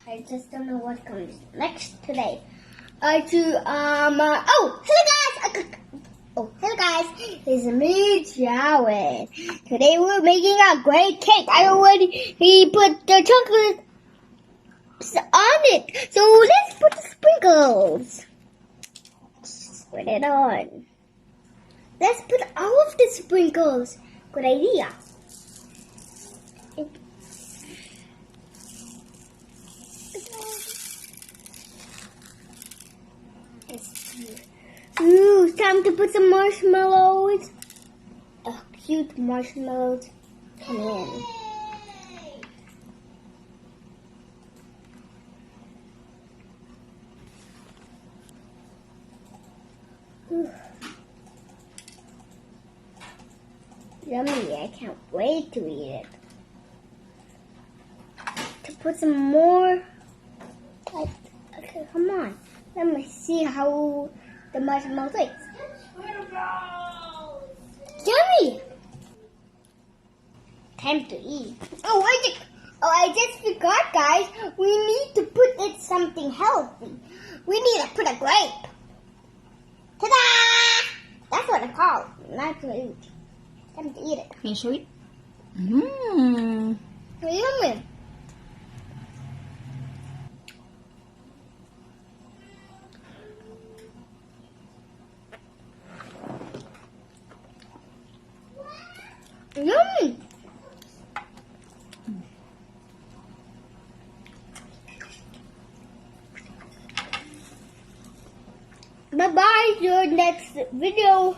I just don't know what comes next today. Oh, hello guys! Hello guys! It's me, Jarreds. Today we're making a great cake. I already put the chocolate on it. So let's put the sprinkles. Spread it on. Let's put all of the sprinkles. Good idea. Ooh, it's time to put some marshmallows. Oh, cute marshmallows. Come in. Ooh. Yummy, I can't wait to eat it. To put some more. Okay, come on. Let me see how the marshmallow tastes. Yummy! Time to eat. I just forgot, guys. We need to put it something healthy. We need to put a grape. Ta-da! That's what it's called. Not to eat. Time to eat it. Can you show it? Mmm. Yummy. Yummy. Bye-bye. See you next video.